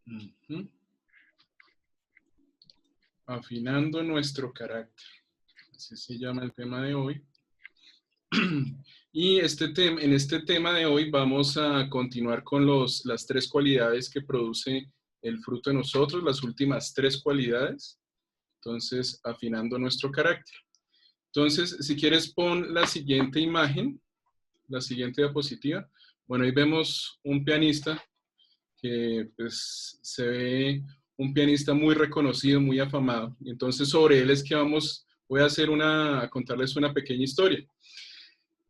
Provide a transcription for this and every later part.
Ujú. Afinando nuestro carácter. Así se llama el tema de hoy. Y en este tema de hoy vamos a continuar con las tres cualidades que produce el fruto en nosotros, las últimas tres cualidades. Entonces, afinando nuestro carácter. Entonces, si quieres, pon la siguiente imagen, la siguiente diapositiva. Bueno, ahí vemos un pianista que pues, se ve un pianista muy reconocido, muy afamado. Y entonces, sobre él es que voy a contarles una pequeña historia.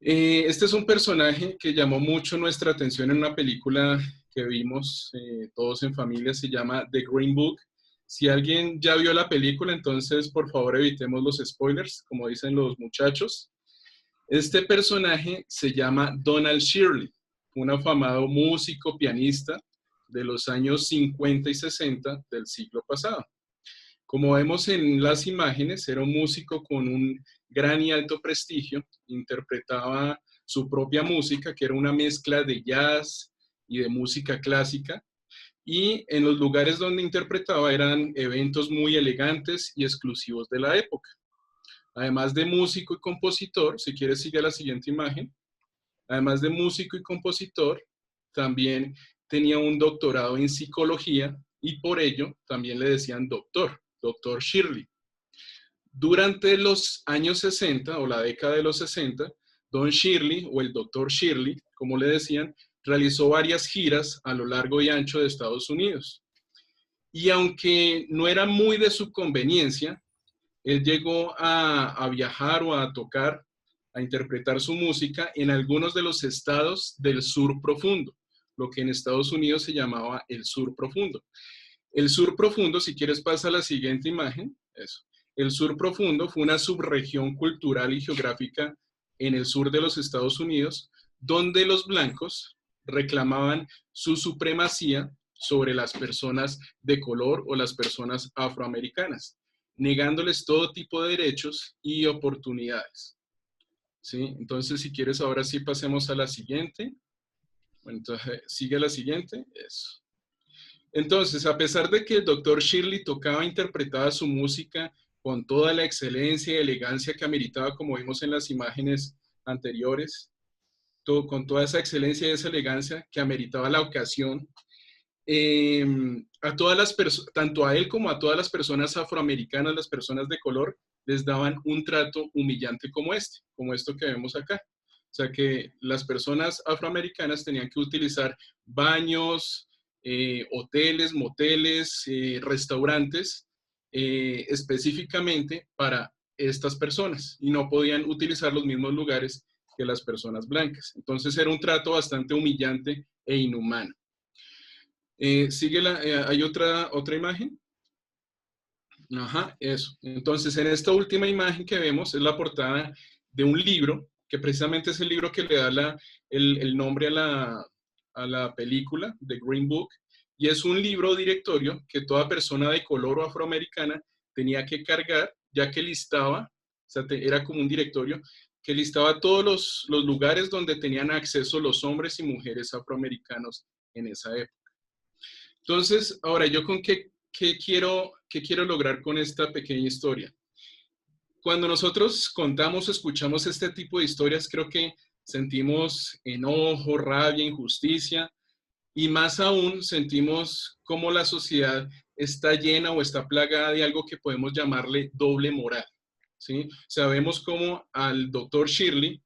Este es un personaje que llamó mucho nuestra atención en una película que vimos todos en familia, se llama The Green Book. Si alguien ya vio la película, entonces por favor evitemos los spoilers, como dicen los muchachos. Este personaje se llama Donald Shirley, un afamado músico, pianista de los años 50 y 60 del siglo pasado. Como vemos en las imágenes, era un músico con un gran y alto prestigio, interpretaba su propia música, que era una mezcla de jazz y de música clásica, y en los lugares donde interpretaba eran eventos muy elegantes y exclusivos de la época. Además de músico y compositor, si quieres sigue la siguiente imagen, además de músico y compositor, también tenía un doctorado en psicología y por ello también le decían doctor Shirley. Durante los años 60 o la década de los 60, Don Shirley o el doctor Shirley, como le decían, realizó varias giras a lo largo y ancho de Estados Unidos. Y aunque no era muy de su conveniencia, él llegó a viajar o a tocar, a interpretar su música en algunos de los estados del sur profundo, lo que en Estados Unidos se llamaba el sur profundo. El sur profundo, si quieres pasa a la siguiente imagen, eso. El sur profundo fue una subregión cultural y geográfica en el sur de los Estados Unidos, donde los blancos reclamaban su supremacía sobre las personas de color o las personas afroamericanas, negándoles todo tipo de derechos y oportunidades. ¿Sí? Entonces, si quieres, ahora sí pasemos a la siguiente. Bueno, entonces, sigue la siguiente. Eso. Entonces, a pesar de que el doctor Shirley tocaba e interpretaba su música con toda la excelencia y elegancia que ameritaba, como vimos en las imágenes anteriores, con toda esa excelencia y esa elegancia que ameritaba la ocasión, tanto a él como a todas las personas afroamericanas, las personas de color, les daban un trato humillante como esto que vemos acá. O sea que las personas afroamericanas tenían que utilizar baños, hoteles, moteles, restaurantes, específicamente para estas personas y no podían utilizar los mismos lugares que las personas blancas. Entonces era un trato bastante humillante e inhumano. Hay otra imagen. Ajá, eso. Entonces, en esta última imagen que vemos es la portada de un libro, que precisamente es el libro que le da el nombre a la película, The Green Book, y es un libro directorio que toda persona de color o afroamericana tenía que cargar, ya que listaba, o sea, era como un directorio, que listaba todos los lugares donde tenían acceso los hombres y mujeres afroamericanos en esa época. Entonces, ahora, ¿yo con qué quiero lograr con esta pequeña historia? Cuando nosotros contamos, escuchamos este tipo de historias, creo que sentimos enojo, rabia, injusticia, y más aún sentimos cómo la sociedad está llena o está plagada de algo que podemos llamarle doble moral, ¿sí? Sabemos cómo al doctor Shirley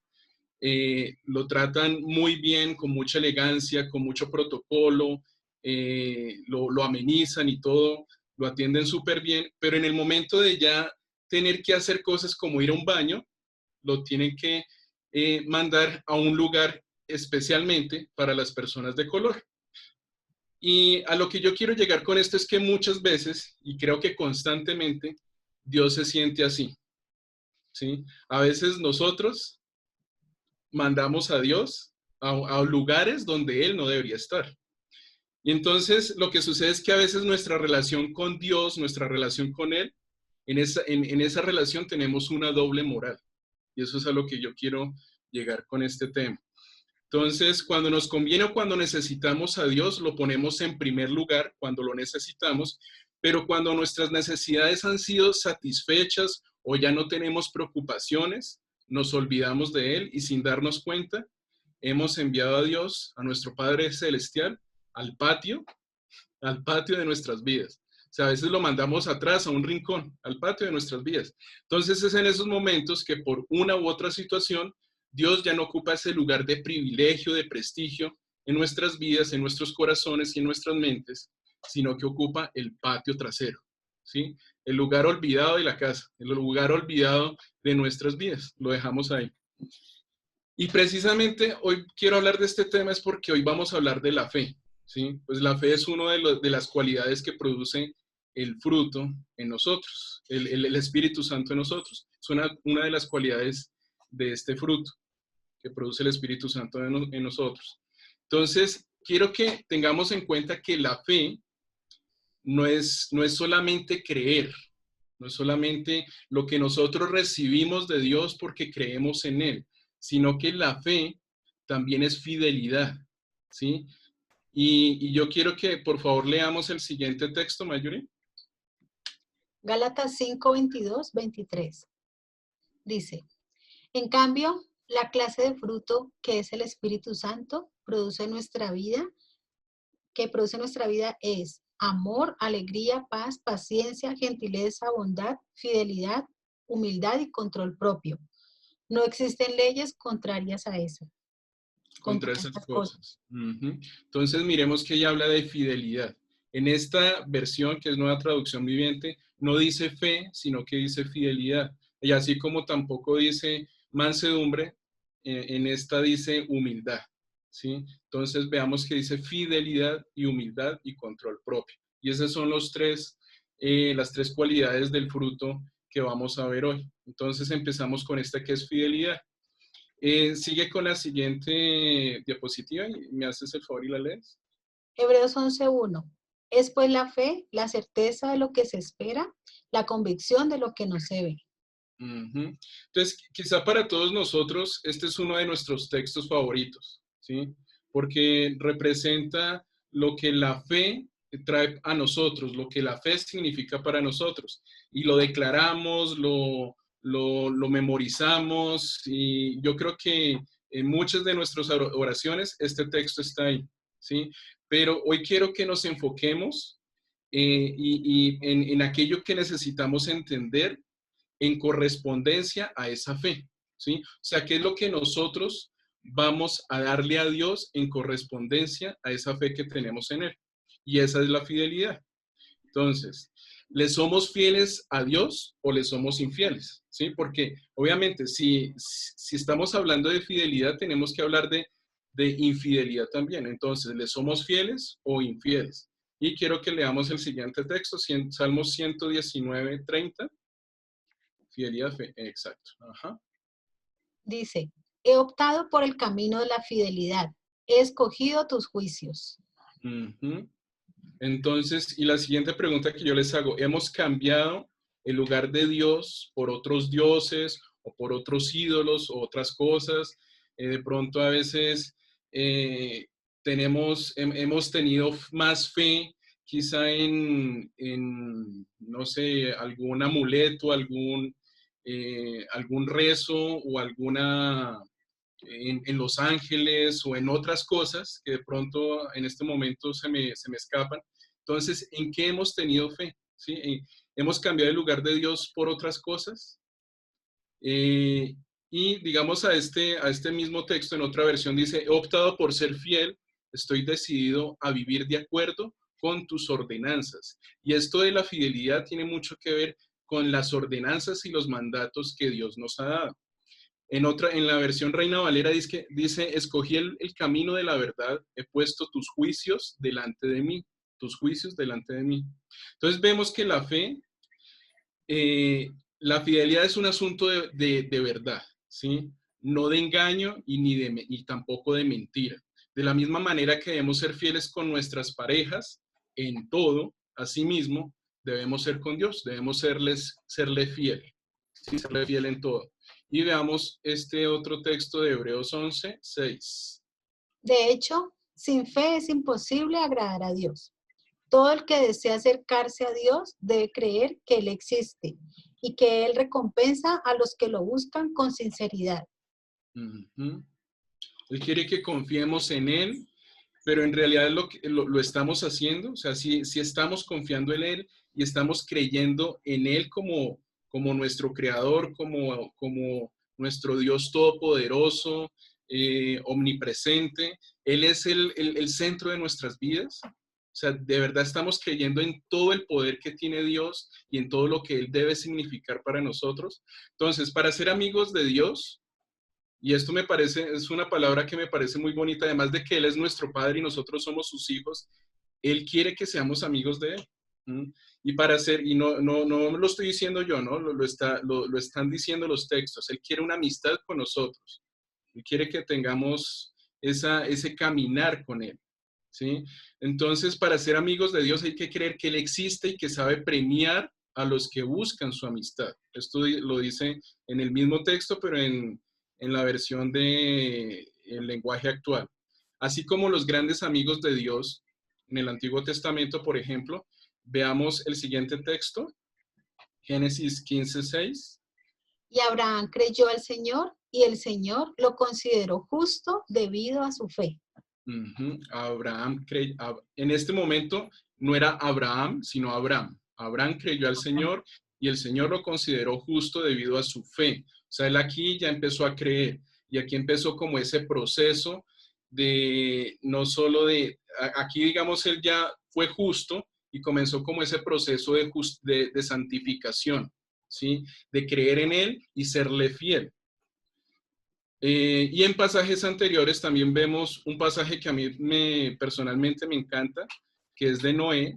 lo tratan muy bien, con mucha elegancia, con mucho protocolo, lo amenizan y todo, lo atienden súper bien, pero en el momento de ya tener que hacer cosas como ir a un baño, lo tienen que mandar a un lugar especialmente para las personas de color. Y a lo que yo quiero llegar con esto es que muchas veces, y creo que constantemente, Dios se siente así, ¿sí? A veces nosotros mandamos a Dios a lugares donde Él no debería estar. Y entonces lo que sucede es que a veces nuestra relación con Dios, nuestra relación con Él, en esa relación tenemos una doble moral. Y eso es a lo que yo quiero llegar con este tema. Entonces, cuando nos conviene o cuando necesitamos a Dios, lo ponemos en primer lugar cuando lo necesitamos, pero cuando nuestras necesidades han sido satisfechas o ya no tenemos preocupaciones, nos olvidamos de Él y sin darnos cuenta, hemos enviado a Dios, a nuestro Padre Celestial, al patio, al patio de nuestras vidas. O sea, a veces lo mandamos atrás, a un rincón, al patio de nuestras vidas. Entonces es en esos momentos que por una u otra situación, Dios ya no ocupa ese lugar de privilegio, de prestigio en nuestras vidas, en nuestros corazones y en nuestras mentes, sino que ocupa el patio trasero, ¿sí? El lugar olvidado de la casa, el lugar olvidado de nuestras vidas, lo dejamos ahí. Y precisamente hoy quiero hablar de este tema es porque hoy vamos a hablar de la fe, ¿sí? Pues la fe es una de las cualidades que produce el fruto en nosotros, el Espíritu Santo en nosotros. Es una de las cualidades de este fruto que produce el Espíritu Santo en nosotros. Entonces, quiero que tengamos en cuenta que la fe no es solamente creer, no es solamente lo que nosotros recibimos de Dios porque creemos en Él, sino que la fe también es fidelidad, ¿sí? Y yo quiero que por favor leamos el siguiente texto, Mayuri. Gálatas 5, 22, 23. Dice, en cambio, la clase de fruto que es el Espíritu Santo produce nuestra vida, es amor, alegría, paz, paciencia, gentileza, bondad, fidelidad, humildad y control propio. No existen leyes contrarias a eso. Contra esas cosas. Entonces miremos que ella habla de fidelidad. En esta versión, que es Nueva Traducción Viviente, no dice fe, sino que dice fidelidad. Y así como tampoco dice mansedumbre, en esta dice humildad, ¿sí? Entonces veamos que dice fidelidad y humildad y control propio. Y esas son las tres cualidades del fruto que vamos a ver hoy. Entonces empezamos con esta que es fidelidad. Sigue con la siguiente diapositiva y me haces el favor y la lees. Hebreos 11:1. Es pues la fe, la certeza de lo que se espera, la convicción de lo que no se ve. Entonces, quizá para todos nosotros este es uno de nuestros textos favoritos, ¿sí? Porque representa lo que la fe trae a nosotros, lo que la fe significa para nosotros. Y lo declaramos, lo memorizamos y yo creo que en muchas de nuestras oraciones este texto está ahí, ¿sí? Pero hoy quiero que nos enfoquemos y en aquello que necesitamos entender en correspondencia a esa fe, ¿sí? O sea, ¿qué es lo que nosotros vamos a darle a Dios en correspondencia a esa fe que tenemos en Él? Y esa es la fidelidad. Entonces, ¿le somos fieles a Dios o le somos infieles? ¿Sí? Porque obviamente si estamos hablando de fidelidad, tenemos que hablar de infidelidad también. Entonces, ¿le somos fieles o infieles? Y quiero que leamos el siguiente texto, Salmos 119, 30. Fidelidad, fe, exacto. Ajá. Dice, he optado por el camino de la fidelidad, he escogido tus juicios. Entonces, y la siguiente pregunta que yo les hago, ¿hemos cambiado el lugar de Dios por otros dioses o por otros ídolos o otras cosas? De pronto a veces hemos tenido más fe quizá no sé, algún amuleto, algún rezo o en Los Ángeles o en otras cosas que de pronto en este momento se me escapan. Entonces, ¿en qué hemos tenido fe? ¿Sí? ¿Hemos cambiado el lugar de Dios por otras cosas? Y digamos a este mismo texto, en otra versión dice, he optado por ser fiel, estoy decidido a vivir de acuerdo con tus ordenanzas. Y esto de la fidelidad tiene mucho que ver con las ordenanzas y los mandatos que Dios nos ha dado. En la versión Reina Valera dice escogí el camino de la verdad, he puesto tus juicios delante de mí, tus juicios delante de mí. Entonces vemos que la fidelidad es un asunto de verdad, ¿sí? No de engaño y tampoco de mentira. De la misma manera que debemos ser fieles con nuestras parejas en todo, asimismo, debemos ser con Dios, debemos serle fiel, ¿sí? Serle fiel en todo. Y veamos este otro texto de Hebreos 11, 6. De hecho, sin fe es imposible agradar a Dios. Todo el que desea acercarse a Dios debe creer que Él existe y que Él recompensa a los que lo buscan con sinceridad. Ujú. Él quiere que confiemos en Él, pero en realidad lo estamos haciendo. O sea, si estamos confiando en Él y estamos creyendo en Él como nuestro creador, como nuestro Dios todopoderoso, omnipresente. Él es el centro de nuestras vidas. O sea, de verdad estamos creyendo en todo el poder que tiene Dios y en todo lo que Él debe significar para nosotros. Entonces, para ser amigos de Dios, y esto me parece, es una palabra que me parece muy bonita, además de que Él es nuestro Padre y nosotros somos sus hijos, Él quiere que seamos amigos de Él. ¿Mm? Y para ser, y no lo estoy diciendo yo, ¿no? Lo están diciendo los textos. Él quiere una amistad con nosotros. Él quiere que tengamos ese caminar con Él. ¿Sí? Entonces, para ser amigos de Dios hay que creer que Él existe y que sabe premiar a los que buscan su amistad. Esto lo dice en el mismo texto, pero en la versión del lenguaje actual. Así como los grandes amigos de Dios en el Antiguo Testamento, por ejemplo, veamos el siguiente texto, Génesis 15:6. Y Abraham creyó al Señor y el Señor lo consideró justo debido a su fe. Abraham en este momento no era Abraham, sino Abraham. Abraham creyó al Señor y el Señor lo consideró justo debido a su fe. O sea, él aquí ya empezó a creer y aquí empezó como ese proceso de no solo aquí digamos él ya fue justo y comenzó como ese proceso de santificación, ¿sí? De creer en él y serle fiel. Y en pasajes anteriores también vemos un pasaje que a mí personalmente me encanta, que es de Noé.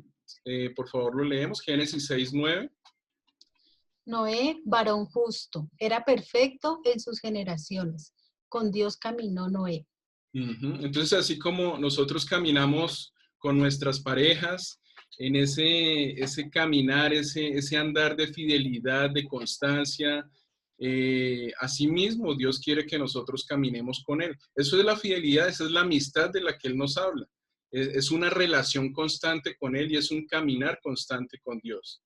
Por favor, lo leemos, Génesis 6:9. Noé, varón justo, era perfecto en sus generaciones. Con Dios caminó Noé. Entonces, así como nosotros caminamos con nuestras parejas, en ese caminar, ese andar de fidelidad, de constancia, asimismo Dios quiere que nosotros caminemos con Él. Eso es la fidelidad, esa es la amistad de la que Él nos habla. Es una relación constante con Él y es un caminar constante con Dios.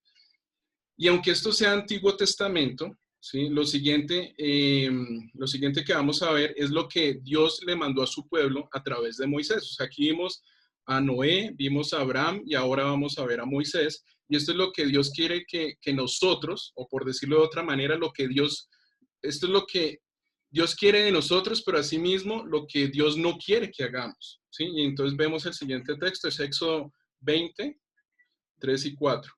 Y aunque esto sea Antiguo Testamento, ¿sí? Lo siguiente que vamos a ver es lo que Dios le mandó a su pueblo a través de Moisés. O sea, aquí vimos a Noé, vimos a Abraham y ahora vamos a ver a Moisés. Y esto es lo que Dios quiere que nosotros, o por decirlo de otra manera, esto es lo que Dios quiere de nosotros, pero asimismo lo que Dios no quiere que hagamos. ¿Sí? Y entonces vemos el siguiente texto, es Éxodo 20, 3 y 4.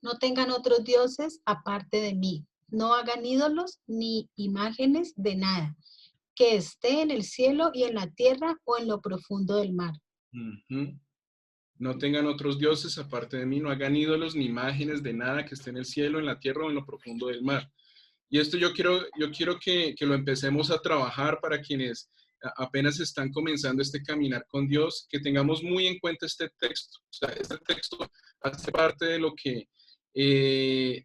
No tengan otros dioses aparte de mí. No hagan ídolos ni imágenes de nada que esté en el cielo y en la tierra o en lo profundo del mar. Uh-huh. No tengan otros dioses aparte de mí, no hagan ídolos ni imágenes de nada que esté en el cielo, en la tierra o en lo profundo del mar. Y esto yo quiero que lo empecemos a trabajar para quienes apenas están comenzando este caminar con Dios, que tengamos muy en cuenta este texto. O sea, este texto hace parte de lo que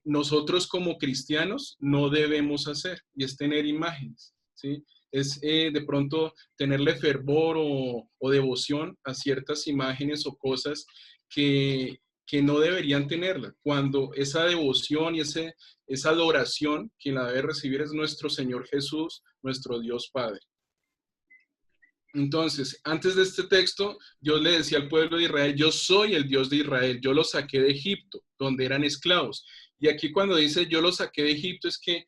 nosotros como cristianos no debemos hacer, y es tener imágenes, ¿sí? Es de pronto tenerle fervor o devoción a ciertas imágenes o cosas que no deberían tenerla, cuando esa devoción y esa adoración, quien la debe recibir es nuestro Señor Jesús, nuestro Dios Padre. Entonces, antes de este texto, Dios le decía al pueblo de Israel, yo soy el Dios de Israel, yo los saqué de Egipto, donde eran esclavos. Y aquí cuando dice yo los saqué de Egipto es que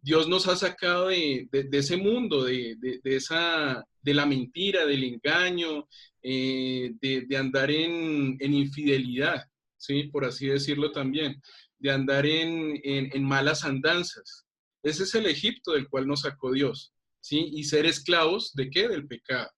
Dios nos ha sacado de ese mundo, de la mentira, del engaño, de andar en infidelidad, ¿sí? Por así decirlo también, de andar en malas andanzas. Ese es el Egipto del cual nos sacó Dios, ¿sí? Y ser esclavos, ¿de qué? Del pecado.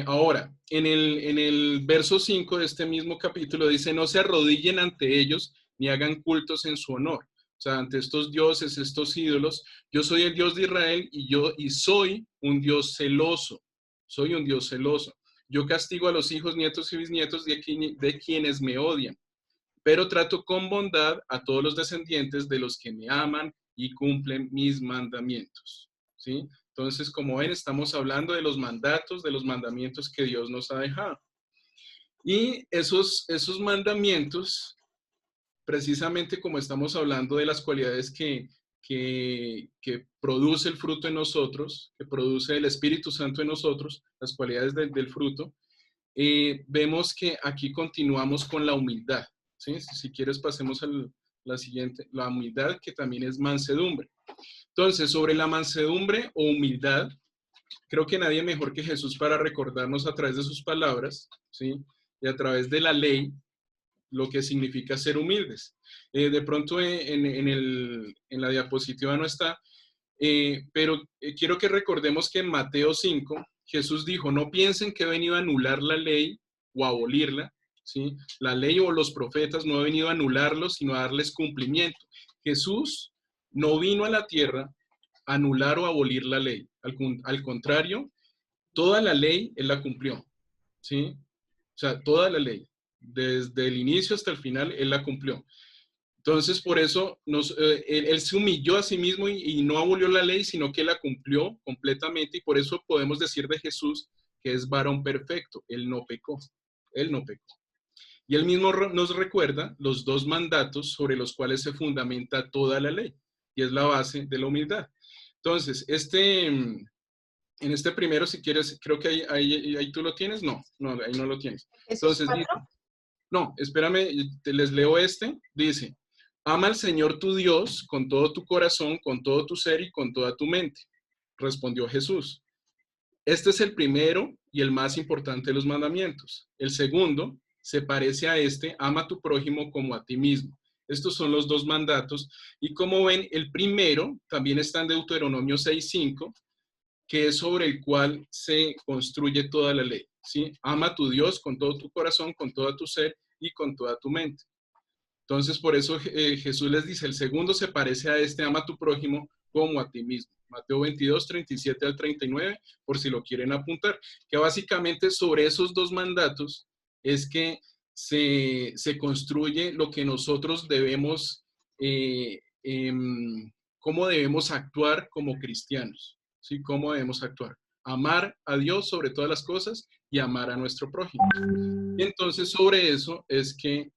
Ahora, en el verso 5 de este mismo capítulo dice, no se arrodillen ante ellos ni hagan cultos en su honor. O sea, ante estos dioses, estos ídolos, yo soy el Dios de Israel y soy un Dios celoso. Soy un Dios celoso. Yo castigo a los hijos, nietos y bisnietos de quienes me odian, pero trato con bondad a todos los descendientes de los que me aman y cumplen mis mandamientos. ¿Sí? Entonces, como ven, estamos hablando de los mandatos, de los mandamientos que Dios nos ha dejado. Y esos mandamientos, precisamente como estamos hablando de las cualidades que produce el fruto en nosotros, que produce el Espíritu Santo en nosotros, las cualidades del fruto, vemos que aquí continuamos con la humildad, ¿sí? Si quieres pasemos a la siguiente, la humildad, que también es mansedumbre. Entonces, sobre la mansedumbre o humildad, creo que nadie mejor que Jesús para recordarnos a través de sus palabras, ¿sí? Y a través de la ley, lo que significa ser humildes. De pronto en la diapositiva no está, pero quiero que recordemos que en Mateo 5, Jesús dijo, no piensen que he venido a anular la ley o a abolirla, ¿sí? La ley o los profetas no he venido a anularlos, sino a darles cumplimiento. Jesús no vino a la tierra a anular o abolir la ley. Al contrario, toda la ley Él la cumplió, ¿sí? O sea, toda la ley, desde el inicio hasta el final, Él la cumplió. Entonces, por eso él se humilló a sí mismo y no abolió la ley, sino que la cumplió completamente. Y por eso podemos decir de Jesús que es varón perfecto. Él no pecó. Él no pecó. Y él mismo nos recuerda los dos mandatos sobre los cuales se fundamenta toda la ley. Y es la base de la humildad. Entonces, en este primero, si quieres, creo que ahí tú lo tienes. No, ahí no lo tienes. Jesús Entonces, 4. no, espérame, les leo dice, ama al Señor tu Dios con todo tu corazón, con todo tu ser y con toda tu mente. Respondió Jesús. Este es el primero y el más importante de los mandamientos. El segundo se parece a este, ama a tu prójimo como a ti mismo. Estos son los dos mandatos. Y como ven, el primero también está en Deuteronomio 6:5, que es sobre el cual se construye toda la ley, ¿sí? Ama a tu Dios con todo tu corazón, con todo tu ser y con toda tu mente. Entonces, por eso Jesús les dice, el segundo se parece a este, ama a tu prójimo como a ti mismo. Mateo 22, 37 al 39, por si lo quieren apuntar, que básicamente sobre esos dos mandatos es que se construye lo que nosotros debemos, cómo debemos actuar como cristianos, ¿sí? Cómo debemos actuar. Amar a Dios sobre todas las cosas y amar a nuestro prójimo. Y entonces sobre eso es que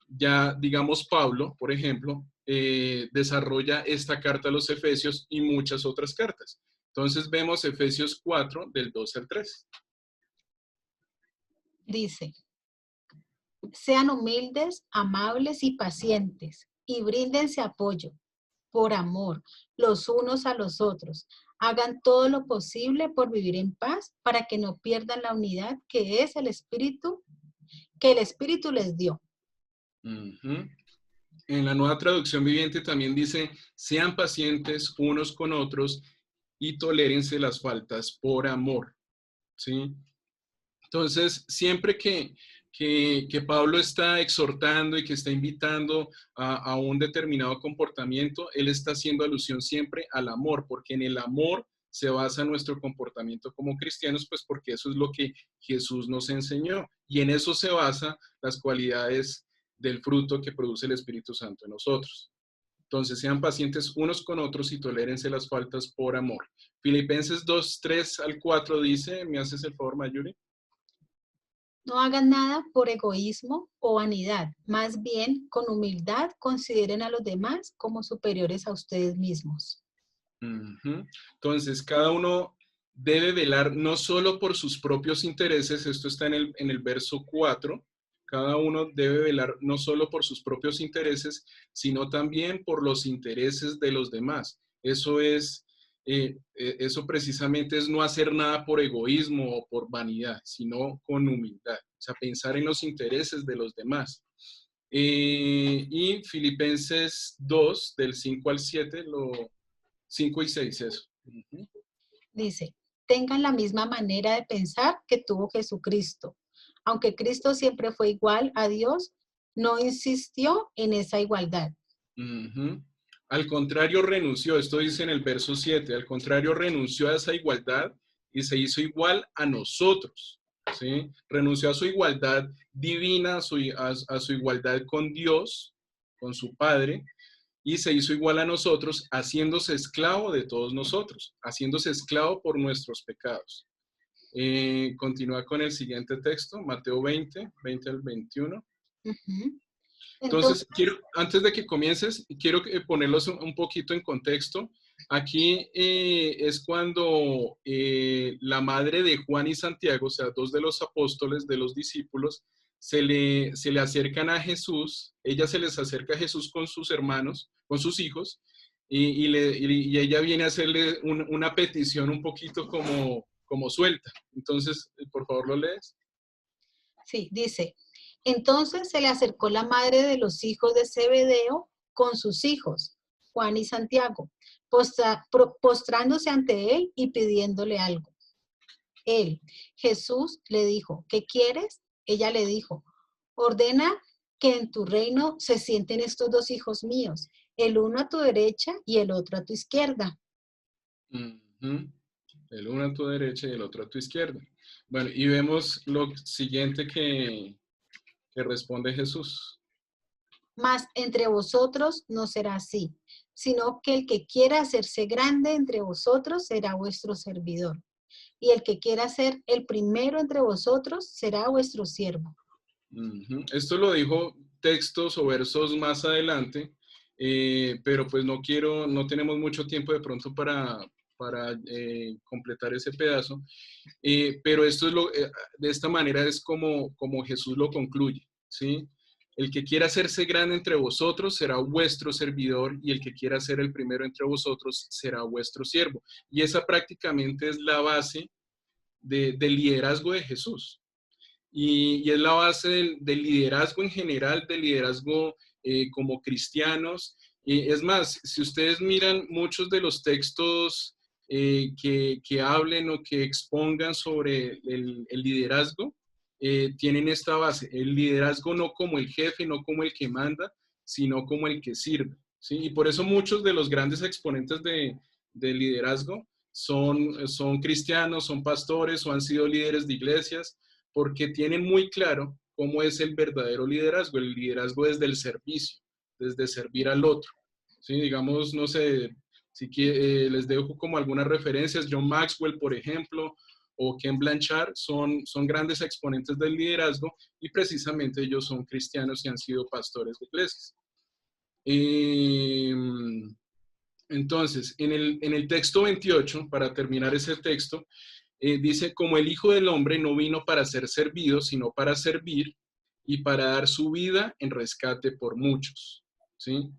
ya, digamos, Pablo, por ejemplo, desarrolla esta carta a los Efesios y muchas otras cartas. Entonces vemos Efesios 4, del 2 al 3. Dice, sean humildes, amables y pacientes, y bríndense apoyo, por amor, los unos a los otros. Hagan todo lo posible por vivir en paz, para que no pierdan la unidad que es el Espíritu, que el Espíritu les dio. En la Nueva Traducción Viviente también dice, sean pacientes unos con otros y tolérense las faltas por amor, ¿sí? Entonces, siempre que Pablo está exhortando y que está invitando a un determinado comportamiento, él está haciendo alusión siempre al amor, porque en el amor se basa nuestro comportamiento como cristianos, pues porque eso es lo que Jesús nos enseñó. Y en eso se basa las cualidades del fruto que produce el Espíritu Santo en nosotros. Entonces, sean pacientes unos con otros y tolérense las faltas por amor. Filipenses 2, 3 al 4 dice, ¿me haces el favor, Mayuri? No hagan nada por egoísmo o vanidad, más bien con humildad consideren a los demás como superiores a ustedes mismos. Entonces, cada uno debe velar no solo por sus propios intereses, esto está en el verso 4, cada uno debe velar no solo por sus propios intereses, sino también por los intereses de los demás. Eso precisamente es no hacer nada por egoísmo o por vanidad, sino con humildad, o sea, pensar en los intereses de los demás. Y Filipenses 2, del 5 al 7, 5 y 6, eso. Dice, tengan la misma manera de pensar que tuvo Jesucristo. Aunque Cristo siempre fue igual a Dios, no insistió en esa igualdad. Al contrario, renunció, esto dice en el verso 7, al contrario, renunció a esa igualdad y se hizo igual a nosotros, ¿sí? Renunció a su igualdad divina, a su igualdad con Dios, con su Padre, y se hizo igual a nosotros, haciéndose esclavo de todos nosotros, haciéndose esclavo por nuestros pecados. Continúa con el siguiente texto, Mateo 20, 20 al 21. Ujú. Entonces, Entonces, antes de que comiences, quiero ponerlos un poquito en contexto. Aquí es cuando la madre de Juan y Santiago, o sea, dos de los apóstoles, de los discípulos, se le acercan a Jesús, ella se les acerca a Jesús con sus hermanos, con sus hijos, y ella viene a hacerle una petición un poquito como suelta. Entonces, por favor, lo lees. sí, dice, entonces se le acercó la madre de los hijos de Zebedeo con sus hijos, Juan y Santiago, postrándose ante él y pidiéndole algo. Él, Jesús, le dijo, ¿qué quieres? Ella le dijo, ordena que en tu reino se sienten estos dos hijos míos, el uno a tu derecha y el otro a tu izquierda. Ujú. El uno a tu derecha y el otro a tu izquierda. Bueno, y vemos lo siguiente que responde Jesús. Mas entre vosotros no será así, sino que el que quiera hacerse grande entre vosotros será vuestro servidor, y el que quiera ser el primero entre vosotros será vuestro siervo. Ujú. Esto lo dijo textos o versos más adelante, pero pues no tenemos mucho tiempo de pronto para completar ese pedazo, pero esto de esta manera es como Jesús lo concluye, ¿sí? El que quiera hacerse grande entre vosotros será vuestro servidor y el que quiera ser el primero entre vosotros será vuestro siervo. Y esa prácticamente es la base del liderazgo de Jesús. Y es la base del liderazgo en general, del liderazgo como cristianos. Es más, si ustedes miran muchos de los textos que hablen o que expongan sobre el liderazgo, tienen esta base, el liderazgo no como el jefe, no como el que manda, sino como el que sirve, ¿sí? Y por eso muchos de los grandes exponentes de liderazgo son cristianos, son pastores o han sido líderes de iglesias, porque tienen muy claro cómo es el verdadero liderazgo. El liderazgo desde el servicio, desde servir al otro. ¿Sí? Digamos, no sé, les dejo como algunas referencias. John Maxwell, por ejemplo, o Ken Blanchard, son grandes exponentes del liderazgo y precisamente ellos son cristianos y han sido pastores de iglesias. Entonces, en el texto 28, para terminar ese texto, dice, como el Hijo del Hombre no vino para ser servido, sino para servir y para dar su vida en rescate por muchos, ¿sí?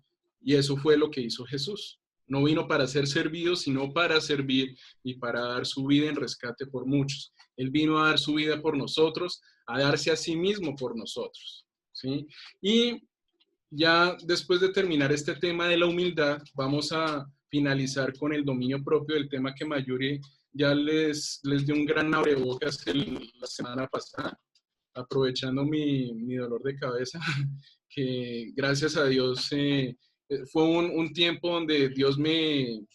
Y eso fue lo que hizo Jesús. No vino para ser servido, sino para servir y para dar su vida en rescate por muchos. Él vino a dar su vida por nosotros, a darse a sí mismo por nosotros, ¿sí? Y ya después de terminar este tema de la humildad, vamos a finalizar con el dominio propio, del tema que Mayuri ya les dio un gran abrebocas la semana pasada, aprovechando mi dolor de cabeza, que gracias a Dios fue un tiempo donde Dios de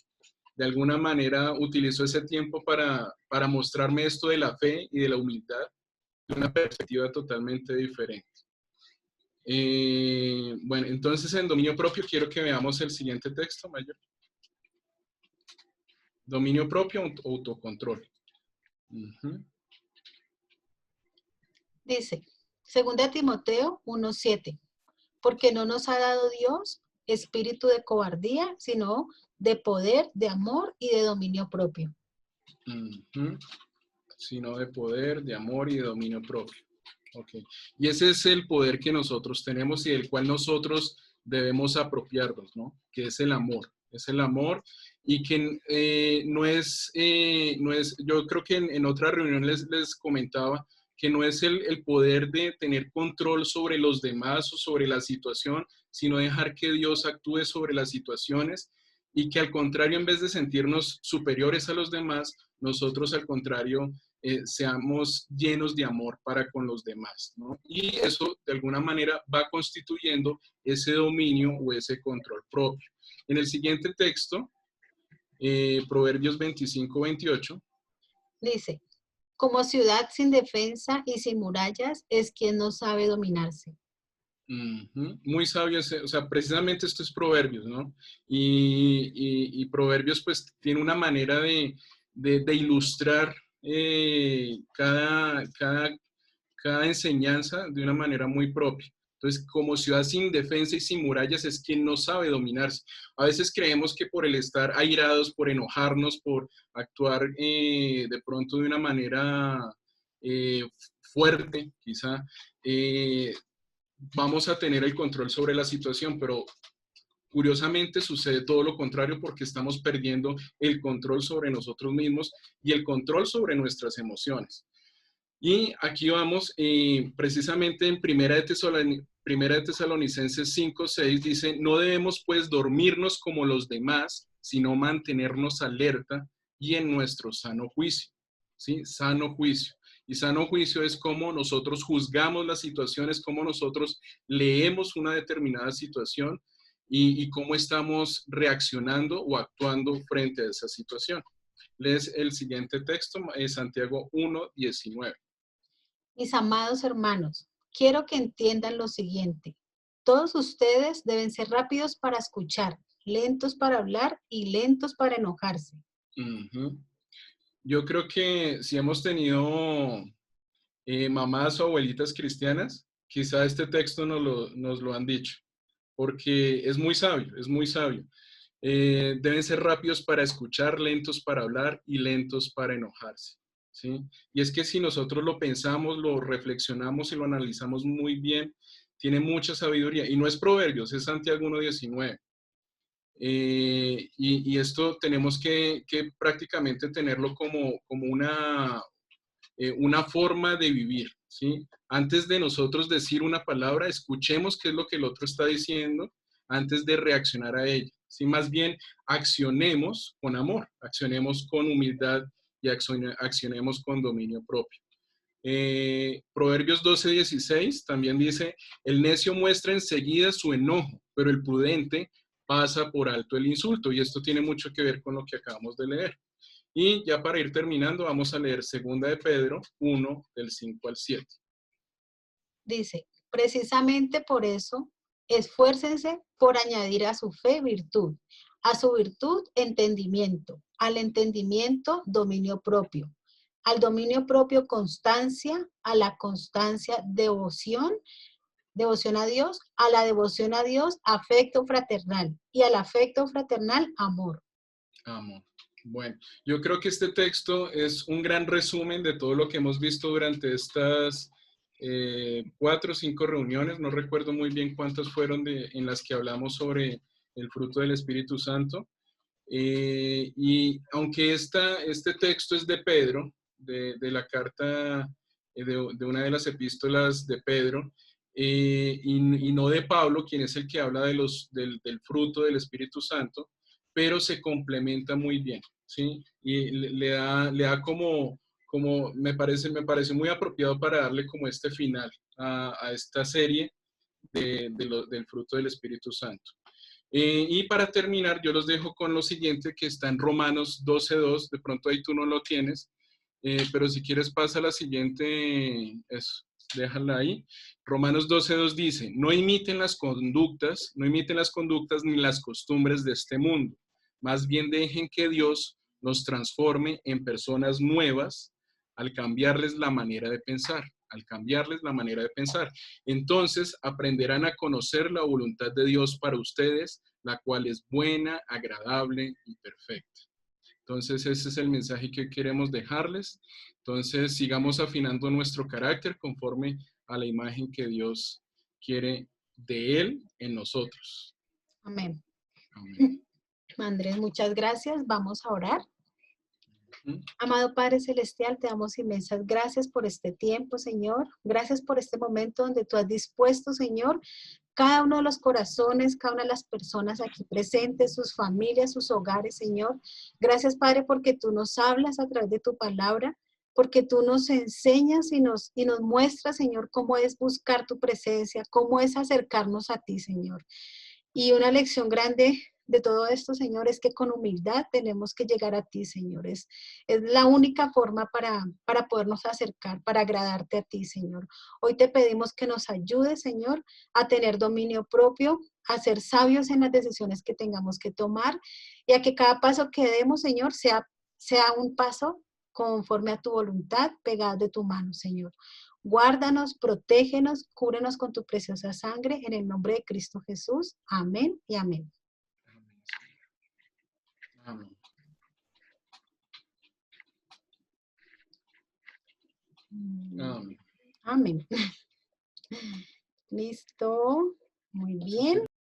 alguna manera, utilizó ese tiempo para mostrarme esto de la fe y de la humildad de una perspectiva totalmente diferente. Bueno, entonces en dominio propio quiero que veamos el siguiente texto, Mayor. Dominio propio, autocontrol. Uh-huh. Dice, 2 Timoteo 1:7, porque no nos ha dado Dios espíritu de cobardía, sino de poder, de amor y de dominio propio. Uh-huh. Sino de poder, de amor y de dominio propio. Okay. Y ese es el poder que nosotros tenemos y del cual nosotros debemos apropiarnos, ¿no? Que es el amor. Es el amor y que no es, yo creo que en otra reunión les comentaba que no es el poder de tener control sobre los demás o sobre la situación, sino dejar que Dios actúe sobre las situaciones y que al contrario, en vez de sentirnos superiores a los demás, nosotros al contrario seamos llenos de amor para con los demás, ¿no? Y eso de alguna manera va constituyendo ese dominio o ese control propio. En el siguiente texto, Proverbios 25-28. Dice, como ciudad sin defensa y sin murallas es quien no sabe dominarse. Ujú. Muy sabio, o sea, precisamente esto es Proverbios, ¿no? Y Proverbios pues tiene una manera de ilustrar cada enseñanza de una manera muy propia. Entonces, como ciudad sin defensa y sin murallas es quien no sabe dominarse. A veces creemos que por el estar airados, por enojarnos, por actuar de pronto de una manera eh, fuerte, quizá, eh, vamos a tener el control sobre la situación, pero curiosamente sucede todo lo contrario porque estamos perdiendo el control sobre nosotros mismos y el control sobre nuestras emociones. Y aquí vamos, precisamente en Primera de Tesalonicenses 5:6 dice, no debemos pues dormirnos como los demás, sino mantenernos alerta y en nuestro sano juicio, ¿sí? Sano juicio. Y sano juicio es cómo nosotros juzgamos las situaciones, cómo nosotros leemos una determinada situación y cómo estamos reaccionando o actuando frente a esa situación. Lees el siguiente texto, Santiago 1:19. Mis amados hermanos, quiero que entiendan lo siguiente. Todos ustedes deben ser rápidos para escuchar, lentos para hablar y lentos para enojarse. Ujú. Yo creo que si hemos tenido mamás o abuelitas cristianas, quizá este texto nos lo han dicho, porque es muy sabio, es muy sabio. Deben ser rápidos para escuchar, lentos para hablar y lentos para enojarse, ¿sí? Y es que si nosotros lo pensamos, lo reflexionamos y lo analizamos muy bien, tiene mucha sabiduría. Y no es Proverbios, es Santiago 1:19. Y esto tenemos que prácticamente tenerlo como una forma de vivir, ¿sí? Antes de nosotros decir una palabra, escuchemos qué es lo que el otro está diciendo antes de reaccionar a ella, ¿sí? Más bien, accionemos con amor, accionemos con humildad y accionemos con dominio propio. Proverbios 12:16 también dice, el necio muestra enseguida su enojo, pero el prudente pasa por alto el insulto. Y esto tiene mucho que ver con lo que acabamos de leer. Y ya para ir terminando, vamos a leer Segunda de Pedro 1, del 5 al 7. Dice, precisamente por eso, esfuércense por añadir a su fe virtud, a su virtud entendimiento, al entendimiento dominio propio, al dominio propio constancia, a la constancia devoción, devoción a Dios, a la devoción a Dios afecto fraternal y al afecto fraternal amor. Amor. Bueno, yo creo que este texto es un gran resumen de todo lo que hemos visto durante estas 4 o 5 reuniones. No recuerdo muy bien cuántas fueron en las que hablamos sobre el fruto del Espíritu Santo. Y aunque este texto es de Pedro, de la carta, de una de las epístolas de Pedro, y no de Pablo, quien es el que habla del fruto del Espíritu Santo, pero se complementa muy bien, ¿sí? Y le da como me parece muy apropiado para darle como este final a esta serie del fruto del Espíritu Santo. Y para terminar, yo los dejo con lo siguiente que está en Romanos 12:2. De pronto ahí tú no lo tienes, pero si quieres pasa a la siguiente, eso, déjala ahí. Romanos 12:2 dice, no imiten las conductas ni las costumbres de este mundo. Más bien dejen que Dios los transforme en personas nuevas al cambiarles la manera de pensar, al cambiarles la manera de pensar. Entonces aprenderán a conocer la voluntad de Dios para ustedes, la cual es buena, agradable y perfecta. Entonces ese es el mensaje que queremos dejarles. Entonces sigamos afinando nuestro carácter conforme a la imagen que Dios quiere de Él en nosotros. Amén. Amén. Andrés, muchas gracias. Vamos a orar. ¿Mm? Amado Padre Celestial, te damos inmensas gracias por este tiempo, Señor. Gracias por este momento donde tú has dispuesto, Señor, cada uno de los corazones, cada una de las personas aquí presentes, sus familias, sus hogares, Señor. Gracias, Padre, porque tú nos hablas a través de tu palabra, porque tú nos enseñas y nos muestras, Señor, cómo es buscar tu presencia, cómo es acercarnos a ti, Señor. Y una lección grande de todo esto, Señor, es que con humildad tenemos que llegar a ti, Señor. Es la única forma para podernos acercar, para agradarte a ti, Señor. Hoy te pedimos que nos ayudes, Señor, a tener dominio propio, a ser sabios en las decisiones que tengamos que tomar y a que cada paso que demos, Señor, sea un paso conforme a tu voluntad, pegado de tu mano, Señor. Guárdanos, protégenos, cúbrenos con tu preciosa sangre, en el nombre de Cristo Jesús. Amén y amén. Amén. Amén. Amén. Listo. Muy bien.